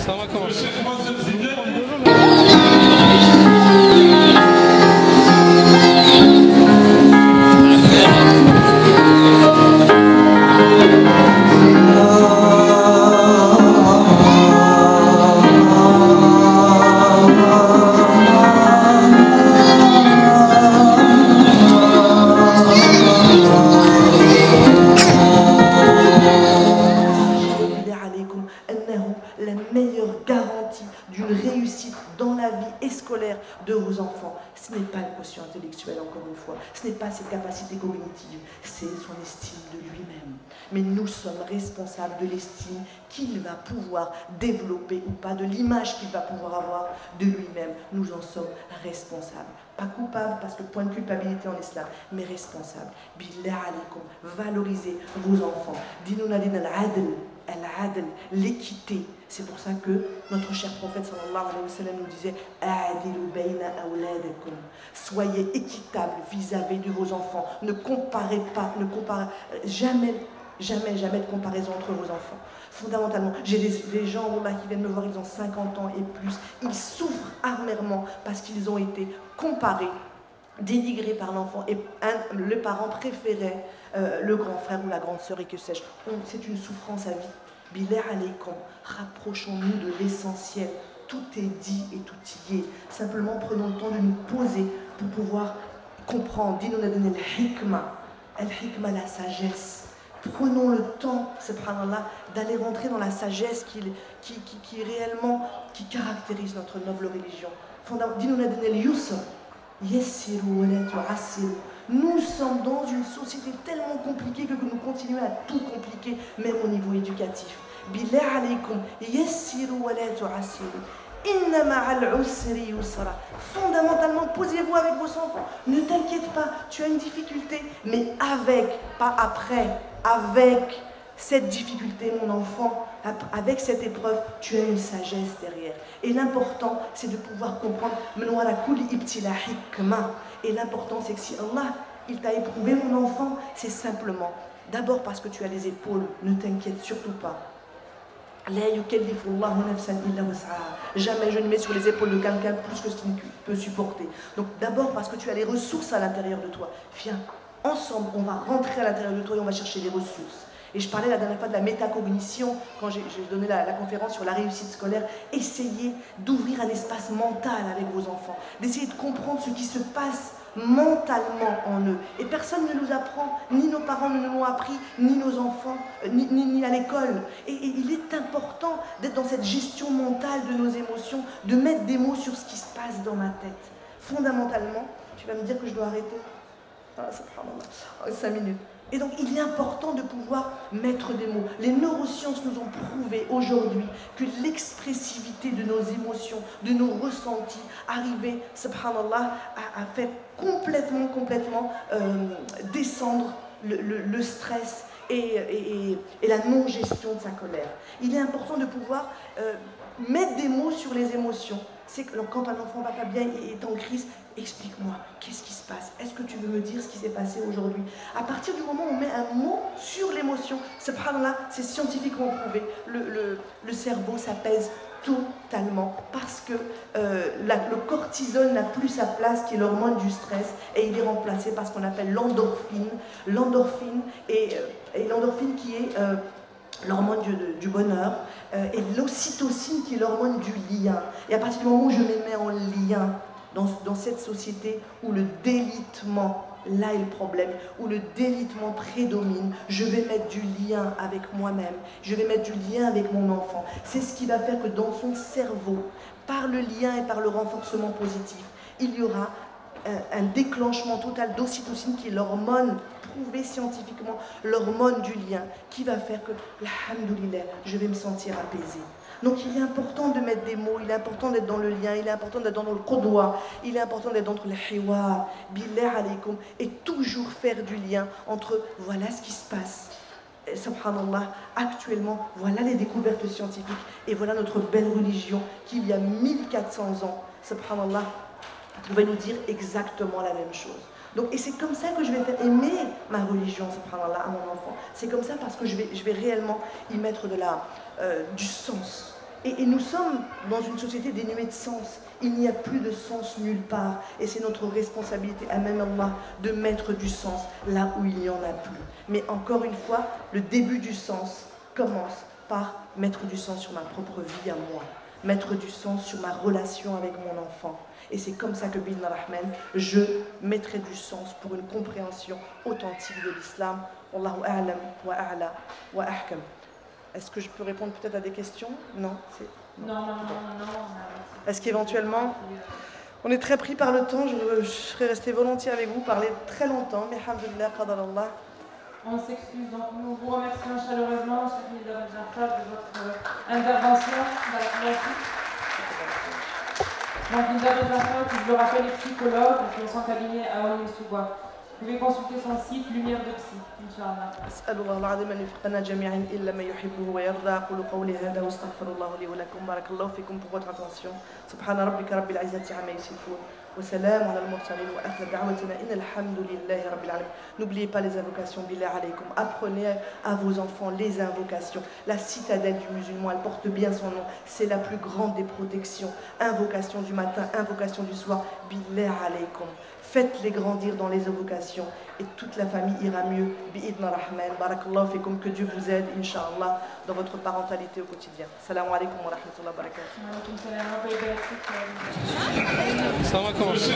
Ça va commencer. La meilleure garantie d'une réussite dans la vie scolaire de vos enfants, ce n'est pas le quotient intellectuel, encore une fois, ce n'est pas ses capacités cognitives, c'est son estime de lui-même. Mais nous sommes responsables de l'estime qu'il va pouvoir développer ou pas, de l'image qu'il va pouvoir avoir de lui-même. Nous en sommes responsables. Pas coupables, parce que point de culpabilité en islam, mais responsables. Billah alaykum, valorisez vos enfants. Dinouna din al-adl, l'équité. C'est pour ça que notre cher prophète sallallahu alayhi wa sallam nous disait Adilu bayna awladakum. Soyez équitables vis-à-vis de vos enfants. Ne comparez pas, jamais de comparaison entre vos enfants. Fondamentalement, j'ai des gens qui viennent me voir, ils ont 50 ans et plus. Ils souffrent amèrement parce qu'ils ont été comparés, dénigrés par l'enfant et le parent préférait le grand frère ou la grande sœur et que sais-je. C'est une souffrance à vie. Billah alaykum, rapprochons-nous de l'essentiel. Tout est dit et tout y est. Simplement prenons le temps de nous poser pour pouvoir comprendre. Dis-nous al-hikma, la sagesse. Prenons le temps, subhanallah, d'aller rentrer dans la sagesse qui réellement caractérise notre noble religion. Dis-nous al-yusr, yassiru wa la tu'assiru. Nous sommes dans une société tellement compliquée que nous continuons à tout compliquer, même au niveau éducatif. Billah alaykum, yassiru wa la tu'assiru. Inna ma'al usri yusra. Fondamentalement, posez-vous avec vos enfants. Ne t'inquiète pas, tu as une difficulté, mais avec, pas après, avec cette difficulté, mon enfant, avec cette épreuve, tu as une sagesse derrière. Et l'important, c'est de pouvoir comprendre. Et l'important, c'est que si Allah, il t'a éprouvé, mon enfant, c'est simplement, d'abord parce que tu as les épaules, ne t'inquiète surtout pas. Jamais je ne mets sur les épaules de quelqu'un plus que ce qu'il peut supporter. Donc d'abord parce que tu as les ressources à l'intérieur de toi. Viens, ensemble, on va rentrer à l'intérieur de toi et on va chercher les ressources. Et je parlais la dernière fois de la métacognition, quand j'ai donné la conférence sur la réussite scolaire. Essayez d'ouvrir un espace mental avec vos enfants, d'essayer de comprendre ce qui se passe mentalement en eux. Et personne ne nous apprend, ni nos parents ne nous l'ont appris, ni nos enfants, ni à l'école. Et il est important d'être dans cette gestion mentale de nos émotions, de mettre des mots sur ce qui se passe dans ma tête. Fondamentalement, tu vas me dire que je dois arrêter. Ah, subhanallah, 5 minutes. Et donc, il est important de pouvoir mettre des mots. Les neurosciences nous ont prouvé aujourd'hui que l'expressivité de nos émotions, de nos ressentis, arrivait, subhanallah, à faire complètement descendre le stress et la non-gestion de sa colère. Il est important de pouvoir mettre des mots sur les émotions. C'est que quand un enfant va pas bien et est en crise, explique-moi, qu'est-ce qui se passe? Est-ce que tu veux me dire ce qui s'est passé aujourd'hui? À partir du moment où on met un mot sur l'émotion, subhanallah, c'est scientifiquement prouvé. Le cerveau s'apaise totalement parce que le cortisol n'a plus sa place, qui est l'hormone du stress, et il est remplacé par ce qu'on appelle l'endorphine. L'endorphine qui est l'hormone du bonheur, et l'ocytocine qui est l'hormone du lien. Et à partir du moment où je me mets en lien dans cette société où le délitement, là est le problème, où le délitement prédomine, je vais mettre du lien avec moi-même, je vais mettre du lien avec mon enfant. C'est ce qui va faire que dans son cerveau, par le lien et par le renforcement positif, il y aura un déclenchement total d'ocytocine qui est l'hormone prouvée scientifiquement, l'hormone du lien, qui va faire que, alhamdoulilah, je vais me sentir apaisée. Donc il est important de mettre des mots, il est important d'être dans le lien, il est important d'être dans le qudwa, il est important d'être dans le hiwar, billah alaykum, et toujours faire du lien entre voilà ce qui se passe. Et, subhanallah, actuellement, voilà les découvertes scientifiques et voilà notre belle religion qui, il y a 1400 ans, subhanallah, pouvait nous dire exactement la même chose. Donc, et c'est comme ça que je vais faire aimer ma religion, subhanallah, à mon enfant. C'est comme ça parce que je vais réellement y mettre du sens. Et nous sommes dans une société dénuée de sens. Il n'y a plus de sens nulle part. Et c'est notre responsabilité à même Allah de mettre du sens là où il n'y en a plus. Mais encore une fois, le début du sens commence par mettre du sens sur ma propre vie à moi. Mettre du sens sur ma relation avec mon enfant. Et c'est comme ça que, Bidna Rahman, je mettrai du sens pour une compréhension authentique de l'islam. Wallahu a'lam wa a'la wa ahkam. Est-ce que je peux répondre peut-être à des questions? Non. Non. Est-ce qu'éventuellement, on est très pris par le temps, je serais resté volontiers avec vous, parler très longtemps, mais alhamdoulilah, qadar Allah. On s'excuse, donc nous vous remercions chaleureusement, Cheikh Nida Jafar, de votre intervention dans la pratique. Donc Nida Jafar, qui je le rappelle, est psychologue, qui sont alignés à Onisouba. Vous pouvez consulter son site Lumière de Psy, Inch'Allah. أسأل الله العظيم أن يوفقنا جميعا إلا ما يحبه ويرضى. أقول قولي هذا واستغفر الله لي ولكم. بارك الله فيكم pour votre attention. سبحان ربك رب العزة عما يصفون وسلام على المرسلين وآخر دعوتنا إن الحمد لله رب العالمين. N'oubliez pas les invocations, billah alaykum. Apprenez à vos enfants les invocations. La citadelle du musulman, elle porte bien son nom. C'est la plus grande des protections. Invocation du matin, invocation du soir, billah alaykum. Faites-les grandir dans les invocations et toute la famille ira mieux. Bi'idna Rahman, barakallahu fikum, que Dieu vous aide, Inch'Allah, dans votre parentalité au quotidien. Salam alaikum wa rahmatullahi wa barakatuh. Ça va commencer.